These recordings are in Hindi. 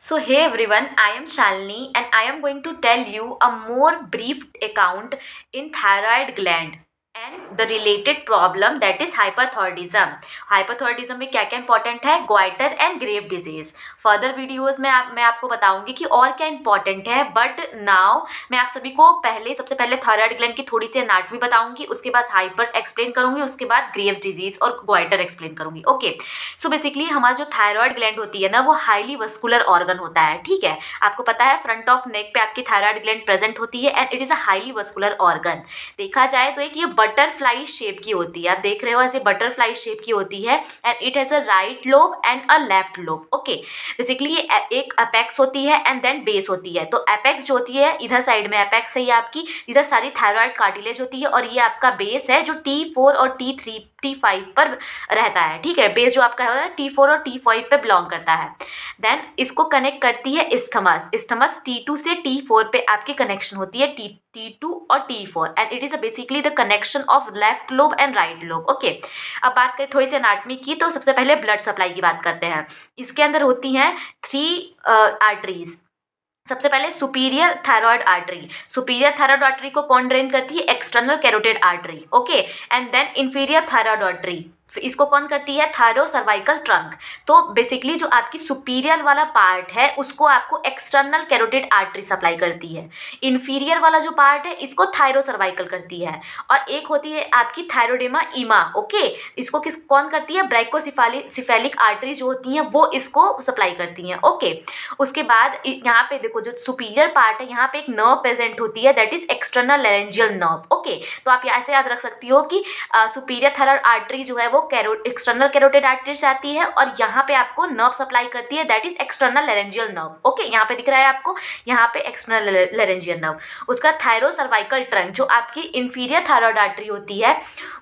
So hey everyone, I am Shalini and I am going to tell you a more brief account in thyroid gland and the related problem that is hyperthyroidism. Hyperthyroidism में क्या क्या इंपॉर्टेंट है, goitre and Graves disease. Further videos में मैं आपको बताऊंगी कि और क्या इंपॉर्टेंट है, बट नाउ मैं आप सभी को सबसे पहले थायराइड ग्लैंड की थोड़ी सी एनाटॉमी बताऊंगी, उसके बाद हाइपर एक्सप्लेन करूंगी, उसके बाद ग्रेव्स डिजीज और ग्वाइटर एक्सप्लेन करूंगी. ओके, सो बेसिकली हमारा जो थायराइड ग्लैंड होती है ना, वो हाईली वस्कुलर ऑर्गन होता है. ठीक है, आपको पता है फ्रंट ऑफ नेक पे आपकी थायराइड ग्लैंड प्रेजेंट होती है and it is a highly vascular organ. देखा जाए तो एक ये बटरफ्लाई शेप की होती है, आप देख रहे हो ऐसे बटरफ्लाई शेप की होती है and it has a right lobe and a left lobe. Okay, basically ये एक अपेक्स होती है एंड देन बेस होती है. तो अपेक्स जो होती है इधर साइड में अपेक्स है, ये आपकी इधर सारी थायराइड कार्टिलेज होती है और ये आपका बेस है जो T4 और T5 पर रहता है. ठीक है, बेस जो आपका है T4 और T5 पे बिलोंग करता है. देन इसको कनेक्ट करती है इस्थमस. इस्थमस T2 से T4 पे आपकी कनेक्शन होती है, T2 और T4 and it is basically the connection of left lobe and right lobe. Okay, अब बात करें थोड़ी सी एनाटॉमी की, तो सबसे पहले ब्लड सप्लाई की बात करते हैं. इसके अंदर होती हैं 3 आर्टरीज. सबसे पहले superior thyroid artery. Superior thyroid artery को कौन ड्रेन करती है? External carotid artery. Okay, and then inferior thyroid artery, इसको कौन करती है? Thyrocervical trunk. तो बेसिकली जो आपकी सुपीरियर वाला पार्ट है उसको आपको एक्सटर्नल कैरोटिड आर्टरी सप्लाई करती है. इंफीरियर वाला जो पार्ट है इसको थायरो सर्वाइकल करती है. और एक होती है आपकी थायरोडेमा ईमा. ओके, इसको कौन करती है? ब्राइकोसिफेलिक आर्टरी जो होती हैं वो इसको सप्लाई करती हैं. ओके, उसके बाद यहाँ पे देखो जो सुपीरियर पार्ट है यहाँ पे एक नर्व प्रेजेंट होती है, that is external laryngeal nerve. Okay, तो आप ऐसे याद रख सकती हो कि सुपीरियर थायराइड आर्टरी जो है वो एक्सटर्नल कैरोटिड आर्टरी से आती है और यहाँ पे आपको नर्व सप्लाई करती है, that is external laryngeal nerve. Okay, यहाँ पे दिख रहा है आपको, यहाँ पे एक्सटर्नल लैरेंजियल नर्व. उसका थायरो सर्वाइकल ट्रंक जो आपकी इंफीरियर थायराइड आर्टरी होती है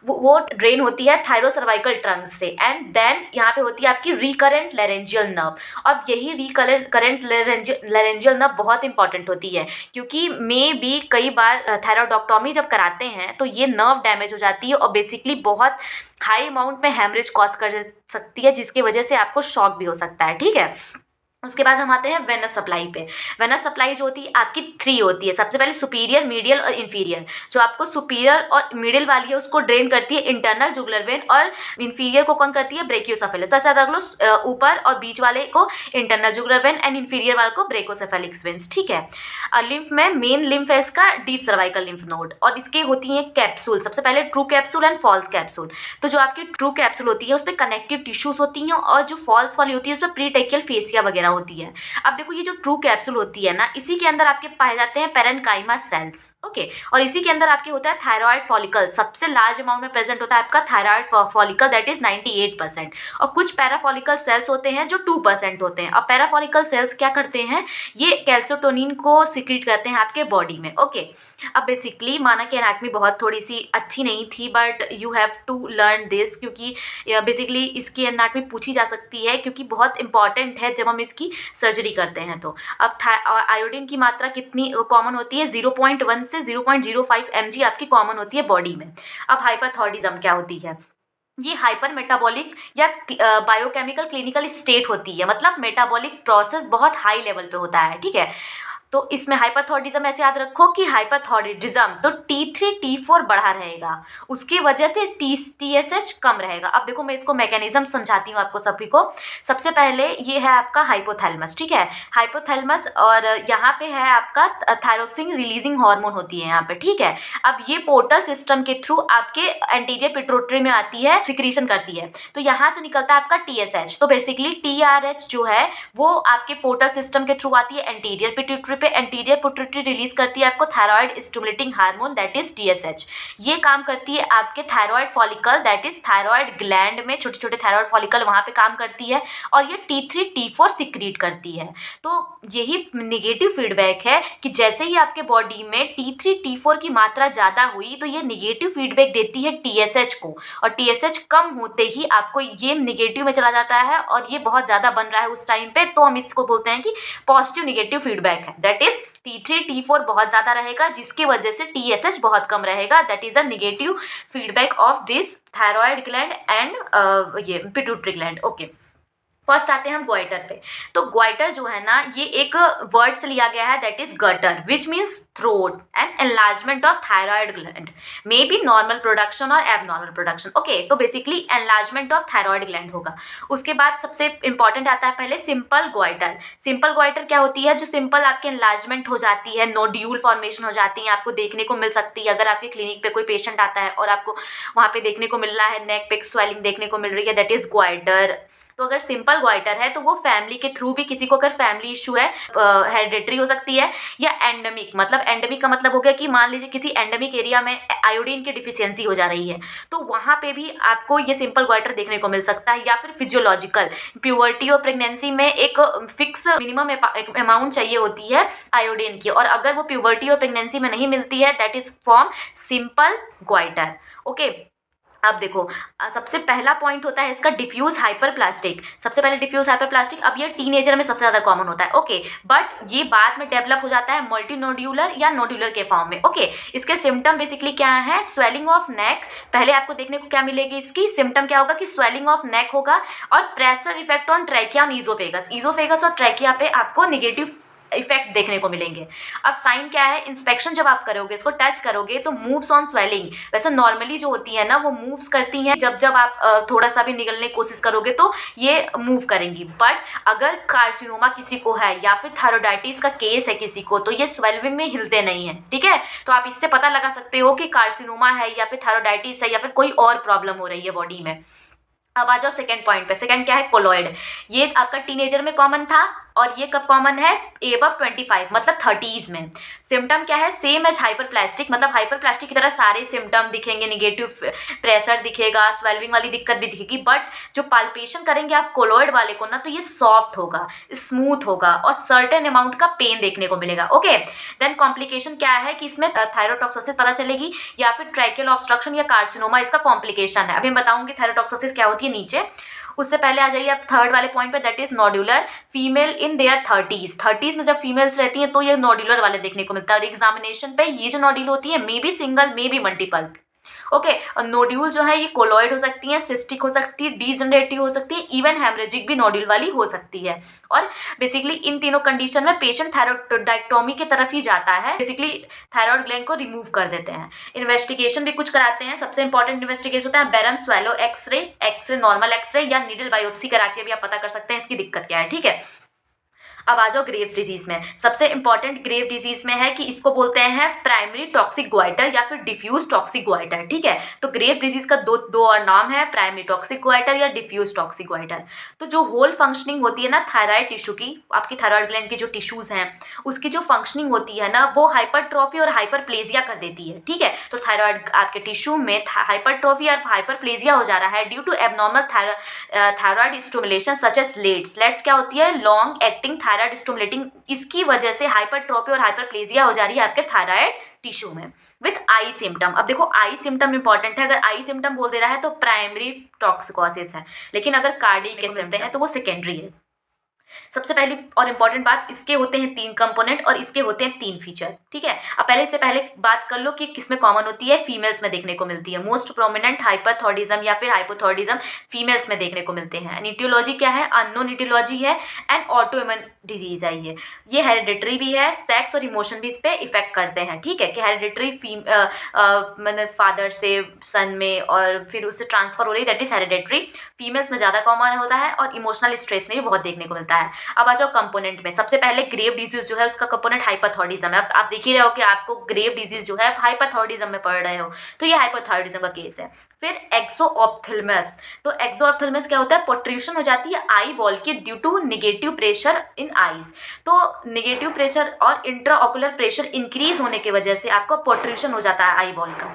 वो ड्रेन होती है थायरो सर्वाइकल ट्रंक से एंड देन यहाँ पे होती है आपकी रिकरेंट लैरेंजियल नर्व. अब यही रिकरेंट लैरेंजियल नर्व बहुत इंपॉर्टेंट होती है क्योंकि मे बी कई बार थायराइडोक्टोमी जब कराते हैं तो ये नर्व डैमेज हो जाती है और बेसिकली बहुत हाई अमाउंट में हेमरेज कॉज कर सकती है, जिसकी वजह से आपको शॉक भी हो सकता है. ठीक है, उसके बाद हम आते हैं वेनस सप्लाई पे. वेनस सप्लाई जो होती है आपकी 3 होती है. सबसे पहले सुपीरियर, मीडियल और इंफीरियर. जो आपको सुपीरियर और मिडिल वाली है उसको ड्रेन करती है इंटरनल जुगुलर वेन और इंफीरियर को कौन करती है? ब्रेकियोसेफेलस. तो ऐसा रख लो, ऊपर और बीच वाले को internal jugular vein and inferior वाले को ब्रेकोसेफेलिक वेन्स. ठीक है, लिम्फ में मेन लिम्फ है इसका डीप सर्वाइकल लिम्फ नोड और इसके होती है कैप्सूल. सबसे पहले true capsule and false capsule. तो जो आपकी ट्रू कैप्सूल होती है उसमें कनेक्टिव टिश्यूज होती हैं और जो फॉल्स वाली होती है उसमें प्रीटेकियल फेसिया वगैरह होती है. अब देखो ये जो ट्रू कैप्सूल होती है ना, इसी के अंदर आपके पाए जाते हैं पेरेन्काइमा सेल्स. ओके, और इसी के अंदर आपके होता है थायराइड फॉलिकल. सबसे लार्ज अमाउंट में प्रेजेंट होता है आपका थायराइड फॉलिकल, दैट इज 98%. और कुछ पैराफॉलिकल सेल्स होते हैं जो 2% होते हैं. अब पैराफॉलिकल सेल्स क्या करते हैं? ये कैल्सिटोनिन को सिक्रीट करते हैं आपके बॉडी में. ओके, अब बेसिकली माना कि एनाटॉमी बहुत थोड़ी सी अच्छी नहीं थी, but you have to learn this क्योंकि बेसिकली इसकी एनाटॉमी पूछी जा सकती है क्योंकि बहुत इंपॉर्टेंट है जब हम इसकी सर्जरी करते हैं. तो अब आयोडीन की मात्रा कितनी कॉमन होती है? 0.1 से 0.05 mg आपकी कॉमन होती है बॉडी में. अब हाइपरथायरॉयडिज्म क्या होती है? ये हाइपर मेटाबॉलिक या बायोकेमिकल क्लिनिकल स्टेट होती है, मतलब मेटाबॉलिक प्रोसेस बहुत हाई लेवल पे होता है. ठीक है, तो इसमें हाइपरथायरॉयडिज्म ऐसे याद रखो कि हाइपरथायरॉयडिज्म तो T3 T4 बढ़ा रहेगा, उसकी वजह से TSH कम रहेगा. अब देखो मैं इसको मैकेनिज्म समझाती हूँ आपको सभी को. सबसे पहले ये है आपका हाइपोथैलेमस. ठीक है, हाइपोथैलेमस और यहाँ पे है आपका थायरोक्सिन रिलीजिंग हार्मोन होती है यहाँ पे. ठीक है, अब ये पोर्टल सिस्टम के थ्रू आपके एंटीरियर पिट्यूटरी में आती है, सिक्रीशन करती है. तो यहाँ से निकलता है आपका TSH. तो बेसिकली TRH जो है वो आपके पोर्टल सिस्टम के थ्रू आती है एंटीरियर पिट्यूटरी पे. एंटीरियर पिट्यूटरी रिलीज करती है आपको thyroid stimulating hormone, that is TSH. ये काम करती है आपके thyroid follicle, that is thyroid gland में छोटे छोटे थायराइड फॉलिकल वहां पे काम करती है और ये T3 T4 सिक्रीट करती है. तो यही निगेटिव फीडबैक है कि जैसे ही आपके बॉडी में T3 T4 की मात्रा ज्यादा हुई तो ये निगेटिव फीडबैक देती है TSH को और TSH कम होते ही आपको ये निगेटिव में चला जाता है और ये बहुत ज्यादा बन रहा है उस टाइम पे, तो हम इसको बोलते हैं कि पॉजिटिव निगेटिव फीडबैक है. दैट इज T3 T4 बहुत ज्यादा रहेगा जिसकी वजह से TSH बहुत कम रहेगा. That is a negative feedback of this thyroid gland and ये पिट्यूटरी ग्लैंड. ओके, फर्स्ट आते हैं हम ग्वाइटर पे। तो ग्वाइटर जो है ना, ये एक वर्ड से लिया गया है, that is gutter, which means throat and enlargement of thyroid gland, may be normal production और एबनॉर्मल प्रोडक्शन। ओके, तो basically enlargement of thyroid gland होगा। उसके बाद सबसे इंपॉर्टेंट आता है पहले सिंपल ग्वाइटर। सिंपल ग्वाइटर क्या होती है? जो सिंपल आपके एनलार्जमेंट हो जाती है, नोड्यूल फॉर्मेशन हो जाती है, आपको देखने को मिल सकती है। अगर आपके क्लिनिक पे कोई पेशेंट आता है और आपको वहाँ पे देखने को मिल रहा है नेक पे स्वेलिंग देखने को मिल रही है, दैट इज ग्वाइटर। तो अगर सिंपल ग्वाइटर है तो वो फैमिली के थ्रू भी, किसी को अगर फैमिली इशू है, हेरिडेटरी हो सकती है, या एंडेमिक, मतलब एंडेमिक का मतलब हो गया कि मान लीजिए किसी एंडेमिक एरिया में आयोडीन की डिफिशियंसी हो जा रही है, तो वहाँ पे भी आपको ये सिंपल ग्वाइटर देखने को मिल सकता है। या फिर फिजियोलॉजिकल, प्यूबर्टी और प्रेगनेंसी में एक फिक्स मिनिमम अमाउंट चाहिए होती है आयोडीन की, और अगर वो प्यूबर्टी और प्रेगनेंसी में नहीं मिलती है, that is form simple goitre. Okay, अब देखो, सबसे पहला पॉइंट होता है इसका डिफ्यूज हाइपरप्लास्टिक। सबसे पहले डिफ्यूज हाइपरप्लास्टिक, अब ये टीनेजर में सबसे ज़्यादा कॉमन होता है। ओके, बट ये बाद में डेवलप हो जाता है मल्टी नोड्यूलर या नोड्यूलर के फॉर्म में। ओके, इसके सिम्टम बेसिकली क्या है? Swelling of neck. पहले आपको देखने को क्या मिलेगी? इसकी सिम्टम क्या होगा कि स्वेलिंग ऑफ नेक होगा, और प्रेशर इफेक्ट ऑन ट्रैकिया और ईजोफेगस। ईजोफेगस और ट्रैकिया पे आपको निगेटिव इफेक्ट देखने को मिलेंगे। अब साइन क्या है? इंस्पेक्शन जब आप करोगे, इसको टच करोगे तो मूव्स ऑन स्वेलिंग। वैसे नॉर्मली जो होती है ना, वो मूव्स करती हैं, जब जब आप थोड़ा सा भी निगलने की कोशिश करोगे तो ये मूव करेंगी। बट अगर कार्सिनोमा किसी को है या फिर थायरोडाइटिस का केस है किसी को, तो ये स्वेलिंग में हिलते नहीं है। ठीक है, तो आप इससे पता लगा सकते हो कि कार्सिनोमा है या फिर थायरोडाइटिस है या फिर कोई और प्रॉब्लम हो रही है बॉडी में। अब आ जाओ सेकंड पॉइंट पे। सेकंड क्या है? कोलॉइड। ये आपका टीनेजर में कॉमन था, और ये कब कॉमन है? एबव 25, मतलब 30s में। सिम्टम क्या है? सेम एज हाइपरप्लास्टिक, मतलब हाइपरप्लास्टिक की तरह सारे सिम्टम दिखेंगे, निगेटिव प्रेशर दिखेगा, स्वेलिंग वाली दिक्कत भी दिखेगी। बट जो पाल्पेशन करेंगे आप कोलॉइड वाले को ना, तो ये सॉफ्ट होगा, स्मूथ होगा, और सर्टेन अमाउंट का पेन देखने को मिलेगा। ओके, देन कॉम्प्लिकेशन क्या है कि इसमें थायरोटॉक्सिस पता चलेगी, या फिर ट्रैकियल ऑब्स्ट्रक्शन या कार्सिनोमा इसका कॉम्प्लिकेशन है। अभी मैं बताऊंगी थायरोटॉक्सिस क्या होती है नीचे। उससे पहले आ जाइए आप थर्ड वाले पॉइंट पे, that is nodular. Female in their 30s में जब फीमेल्स रहती हैं तो ये नोड्यूलर वाले देखने को मिलता है। और एग्जामिनेशन पे ये जो नोड्यूल होती है, may be single, may be multiple. Okay, nodule जो है ये कोलॉइड हो सकती है, सिस्टिक हो सकती है, डीजनरेटिव हो सकती है, इवन हेमरेजिक भी नोड्यूल वाली हो सकती है। और बेसिकली इन तीनों कंडीशन में पेशेंट थायरोइडाक्टोमी की तरफ ही जाता है, बेसिकली थायराइड ग्लैंड को रिमूव कर देते हैं। इन्वेस्टिगेशन भी कुछ कराते हैं। सबसे इंपॉर्टेंट इन्वेस्टिगेशन होता है barium swallow x-ray, normal x-ray या नीडल बायोप्सी करा के भी आप पता कर सकते हैं इसकी दिक्कत क्या है। ठीक है, अब आ जाओ ग्रेव्स डिजीज में। सबसे इंपॉर्टेंट ग्रेव डिजीज में है कि इसको बोलते हैं प्राइमरी टॉक्सिक ग्वाइटर या फिर डिफ्यूज टॉक्सिक ग्वाइटर। ठीक है, तो ग्रेव डिजीज का दो और नाम है, प्राइमरी टॉक्सिक ग्वाइटर या डिफ्यूज टॉक्सिक ग्वाइटर। तो जो होल फंक्शनिंग होती है ना थायराइड टिश्यू की, आपकी थायराइड ग्लैंड के जो टिश्यूज हैं उसकी जो फंक्शनिंग होती है ना, वो हाइपरट्रॉफी और हाइपरप्लेजिया कर देती है। ठीक है, तो थायराइड आपके टिश्यू में हाइपरट्रॉफी और हाइपरप्लेजिया हो जा रहा है due to abnormal thyroid stimulation such as LATS. LATS क्या होती है? Long acting thyroid stimulating. इसकी वजह से हाइपरट्रॉफी और हाइपरप्लेजिया हो जा रही है आपके थायराइड टिश्यू में विथ आई सिम्टम। अब देखो, आई सिम्टम इंपॉर्टेंट है। अगर आई सिम्टम बोल दे रहा है तो प्राइमरी टॉक्सिकोसिस है, लेकिन अगर कार्डियक के सिम्टम है तो वो सेकेंडरी है। सबसे पहली और इंपॉर्टेंट बात, इसके होते हैं 3 कंपोनेंट और इसके होते हैं 3 फीचर। ठीक है, अब पहले बात कर लो कि किसमें कॉमन होती है। फीमेल्स में देखने को मिलती है। मोस्ट प्रोमिनेंट हाइपरथॉर्डिज्म या फिर हाइपोथॉर्डिज्म फीमेल्स में देखने को मिलते हैं। ईटियोलॉजी क्या है? अननोन ईटियोलॉजी है एंड ऑटोइम्यून डिजीज है। ये हेरिडिटरी भी है, सेक्स और इमोशन भी इस पे इफेक्ट करते हैं। ठीक है, कि हेरिडिटरी मतलब फादर से सन में और फिर उससे ट्रांसफर हो रही, दैट इज हेरिडिटरी। फीमेल्स में ज़्यादा कॉमन होता है और इमोशनल स्ट्रेस में भी बहुत देखने को मिलता है। अब आ जाओ कंपोनेंट में। सबसे पहले ग्रेव डिजीज जो है उसका कंपोनेंट हाइपरथॉर्डिज्म है। अब आप देख ही रहे हो कि आपको ग्रेव डिजीज जो है हाइपरथॉर्डिज्म में पढ़ रहे हो, तो ये हाइपरथॉर्डिज्म का केस है। फिर एक्सोऑप्थेल्मस। तो एक्सोऑप्थेल्मस क्या होता है? प्रोट्रूशन हो जाती है आई बॉल की due to negative pressure in eyes. तो नेगेटिव प्रेशर और इंट्राऑकुलर प्रेशर इंक्रीज होने की वजह से आपको प्रोट्रूशन हो जाता है आई बॉल का।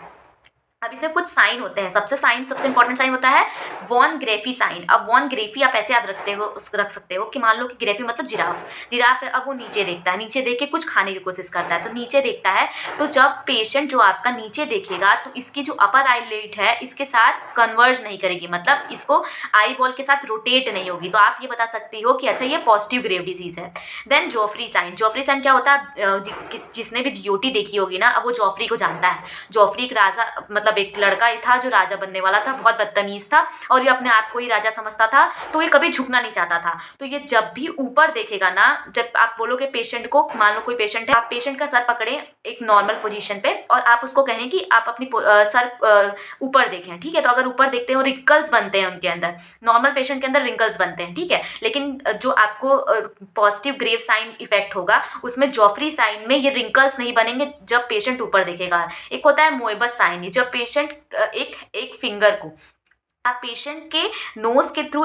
अब इसमें कुछ साइन होते हैं। सबसे इंपॉर्टेंट साइन होता है वॉन ग्रेफी साइन। अब वॉन ग्रेफी आप ऐसे याद रख सकते हो कि मान लो कि ग्रेफी मतलब जिराफ है। अब वो नीचे देखता है, नीचे देख के कुछ खाने की कोशिश करता है, तो नीचे देखता है। तो जब पेशेंट जो आपका नीचे देखेगा तो इसकी जो अपर आईलिड है इसके साथ कन्वर्ज नहीं करेगी, मतलब इसको आई बॉल के साथ रोटेट नहीं होगी। तो आप ये बता सकती हो कि अच्छा ये पॉजिटिव ग्रेव डिजीज है। Then Joffroy sign. Joffroy sign क्या होता है? जिसने भी जीओटी देखी होगी ना, अब वो जॉफ्री को जानता है। जॉफ्री एक राजा, मतलब मतलब एक लड़का ही था जो राजा बनने वाला था, बहुत बदतमीज़ था और ये अपने आप को ही राजा समझता था, तो ये कभी झुकना नहीं चाहता था। तो ये जब भी ऊपर देखेगा ना, जब आप बोलोगे पेशेंट को, मान लो कोई पेशेंट है, आप पेशेंट का सर पकड़ें एक नॉर्मल पोजीशन पे और आप उसको कहें कि आप अपनी सर ऊपर देखें, ठीक है? तो अगर ऊपर देखते हैं और रिंकल्स बनते हैं उनके अंदर, नॉर्मल पेशेंट के अंदर रिंकल्स बनते हैं, ठीक है? लेकिन जो आपको पॉजिटिव ग्रेव साइन इफेक्ट होगा, उसमें जॉफरी साइन में ये रिंकल्स नहीं बनेंगे जब पेशेंट ऊपर देखेगा। एक होता है मोएबस साइन, जब पेशेंट एक एक फिंगर को आप पेशेंट के नोज के थ्रू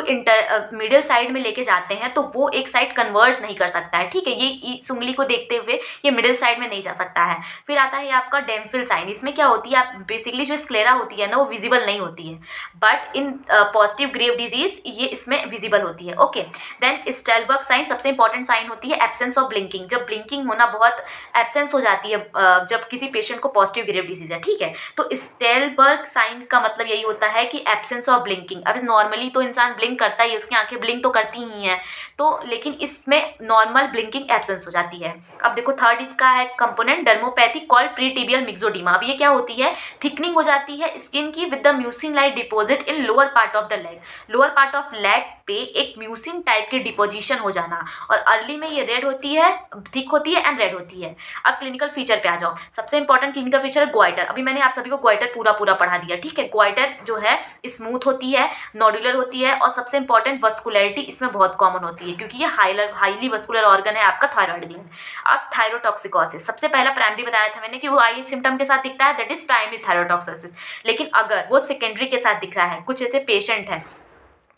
मिडिल साइड में लेके जाते हैं तो वो एक साइड कन्वर्ज नहीं कर सकता है, ठीक है? ये इस उंगली को देखते हुए ये मिडिल साइड में नहीं जा सकता है। फिर आता है आपका डेम्फिल साइन। इसमें क्या होती है, आप बेसिकली जो स्क्लेरा होती है ना, वो विजिबल नहीं होती है, but in positive Graves disease ये इसमें विजिबल होती है। ओके, देन स्टेलबर्ग साइन सबसे इंपॉर्टेंट साइन होती है, एब्सेंस ऑफ ब्लिंकिंग। जब ब्लिंकिंग होना बहुत एब्सेंस हो जाती है जब किसी पेशेंट को पॉजिटिव ग्रेव डिजीज है, ठीक है? तो स्टेलबर्ग साइन का मतलब यही होता है कि एब्सेंस ऑफ ब्लिंकिंग। अब नॉर्मली तो इंसान ब्लिंक करता ही है, उसकी आंखें ब्लिंक तो करती ही हैं, तो लेकिन इसमें नॉर्मल ब्लिंकिंग एब्सेंस हो जाती है। अब देखो थर्ड इसका है कंपोनेंट डर्मोपैथी कॉल्ड प्रीटिबियल मिक्सोडीमा। अब ये क्या होती है, थिकनिंग हो जाती है स्किन की with the mucin like deposit in lower part of the leg. Lower part of leg पे एक म्यूसिन टाइप की डिपोजिशन हो जाना, और अर्ली में ये रेड होती है, थिक होती है एंड रेड होती है। अब क्लिनिकल फीचर पे आ जाओ। सबसे इंपॉर्टेंट क्लिनिकल फीचर है ग्वाइटर। अभी मैंने आप सभी को ग्वाइटर पूरा पढ़ा दिया, ठीक है? ग्वाइटर जो है स्मूथ होती है, नोडुलर होती है, और सबसे इंपॉर्टेंट वस्कुलरिटी इसमें बहुत कॉमन होती है क्योंकि ये हाईली वस्कुलर ऑर्गन है आपका थायराइड ग्लैंड। अब थायरोटॉक्सिकोसिस सबसे पहला प्राइमरी बताया था मैंने कि वो आई सिम्टम के साथ दिखता है, दैट इज प्राइमरी थायरोटॉक्सिकोसिस। लेकिन अगर वो सेकेंडरी के साथ दिख रहा है, कुछ ऐसे पेशेंट हैं,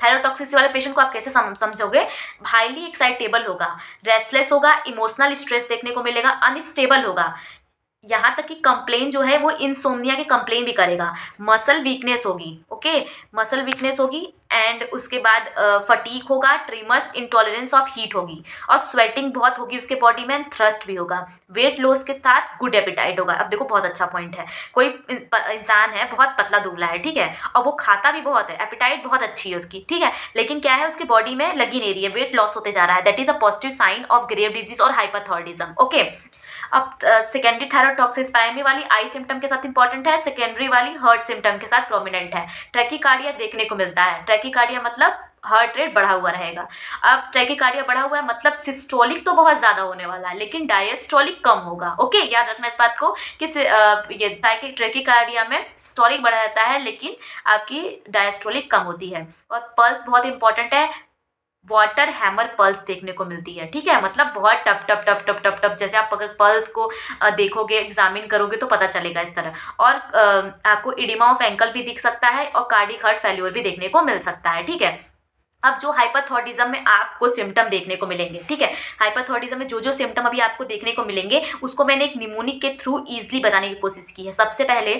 थायरोटॉक्सिसिटी वाले पेशेंट को आप कैसे समझोगे, हाईली एक्साइटेबल होगा, रेस्टलेस होगा, इमोशनल स्ट्रेस देखने को मिलेगा, अनस्टेबल होगा, यहाँ तक कि कंप्लेन जो है वो इंसोम्निया की कंप्लेन भी करेगा, मसल वीकनेस होगी, ओके, मसल वीकनेस होगी, एंड उसके बाद फटीक होगा, ट्रिमर्स, इंटॉलरेंस ऑफ हीट होगी, और स्वेटिंग बहुत होगी उसके बॉडी में, थ्रस्ट भी होगा, वेट लॉस के साथ गुड एपिटाइट होगा। अब देखो बहुत अच्छा पॉइंट है, कोई इंसान है बहुत पतला दुबला है, ठीक है, और वो खाता भी बहुत है, एपिटाइट बहुत अच्छी है उसकी, ठीक है, लेकिन क्या है उसकी बॉडी में लगी नहीं रही है, वेट लॉस होते जा रहा है, that is a positive sign of Graves disease और हाइपरथायरॉयडिज्म। ओके, अब सेकेंडरी थायरोटॉक्सिस प्राइमरी वाली आई सिम्टम के साथ इंपॉर्टेंट है, सेकेंडरी वाली हार्ट सिम्टम के साथ प्रोमिनेंट है। ट्रैकीकार्डिया देखने को मिलता है, ट्रैकीकार्डिया मतलब हार्ट रेट बढ़ा हुआ रहेगा। अब ट्रैकीकार्डिया बढ़ा हुआ है मतलब सिस्टोलिक तो बहुत ज़्यादा होने वाला है, लेकिन डायस्टोलिक कम होगा। ओके, याद रखना इस बात को कि ये ट्रैकीकार्डिया में सिस्टोलिक बढ़ा रहता है लेकिन आपकी डायस्टोलिक कम होती है। और पल्स बहुत इंपॉर्टेंट है, वाटर हैमर पल्स देखने को मिलती है, ठीक है, मतलब बहुत टप टप टप टप टप टप, जैसे आप अगर पल्स को देखोगे, एग्जामिन करोगे तो पता चलेगा इस तरह। और आपको इडिमा ऑफ एंकल भी दिख सकता है और कार्डिक हार्ट फेल्योर भी देखने को मिल सकता है, ठीक है। अब जो हाइपरथायरॉयडिज्म में आपको सिम्टम देखने को मिलेंगे, ठीक है, हाइपरथायरॉयडिज्म में जो सिम्टम अभी आपको देखने को मिलेंगे उसको मैंने एक निमोनिक के थ्रू ईजिली बताने की कोशिश की है। सबसे पहले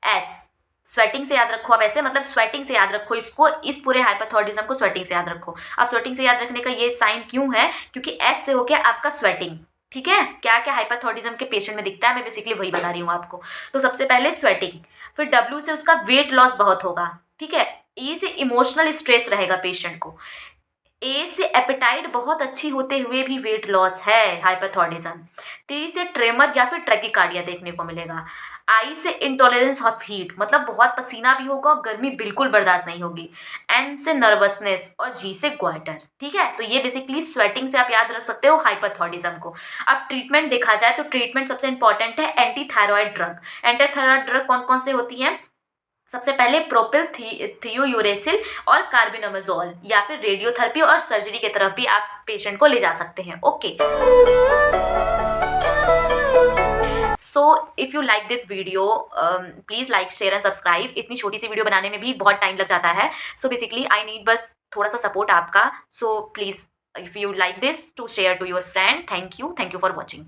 एस, स्वेटिंग से याद रखो आप, ऐसे मतलब स्वेटिंग से याद रखो इसको, इस पूरे हाइपरथायरॉयडिज्म को स्वेटिंग से याद रखो। अब स्वेटिंग से याद रखने का ये साइन क्यों है, क्योंकि एस से हो गया आपका स्वेटिंग, ठीक है। क्या क्या हाइपरथायरॉयडिज्म के पेशेंट में दिखता है, मैं बेसिकली वही बता रही हूँ आपको। तो सबसे पहले स्वेटिंग, फिर डब्ल्यू से उसका वेट लॉस बहुत होगा, ठीक है, ई से इमोशनल स्ट्रेस रहेगा पेशेंट को, ए से एपेटाइट बहुत अच्छी होते हुए भी वेट लॉस है हाइपरथायरॉयडिज्म, टी से ट्रेमर या फिर ट्रैकीकार्डिया देखने को मिलेगा, आई से इंटॉलरेंस ऑफ हीट मतलब बहुत पसीना भी होगा और गर्मी बिल्कुल बर्दाश्त नहीं होगी, एन से नर्वसनेस, और जी से ग्वाइटर, ठीक है। तो ये बेसिकली स्वेटिंग से आप याद रख सकते हो हाइपरथायरॉयडिज्म को। अब ट्रीटमेंट देखा जाए तो ट्रीटमेंट सबसे इंपॉर्टेंट है anti thyroid drug. Anti thyroid drug कौन कौन से होती हैं, सबसे पहले प्रोपिल थियोयूरेसिल और कार्बिनोमेजोल, या फिर रेडियोथेरेपी और सर्जरी की तरफ भी आप पेशेंट को ले जा सकते हैं। Okay, so if you like this video please like share and subscribe. इतनी छोटी सी वीडियो बनाने में भी बहुत टाइम लग जाता है, सो बेसिकली आई नीड बस थोड़ा सा सपोर्ट आपका। So please if you like this to share to your friend. Thank you for watching.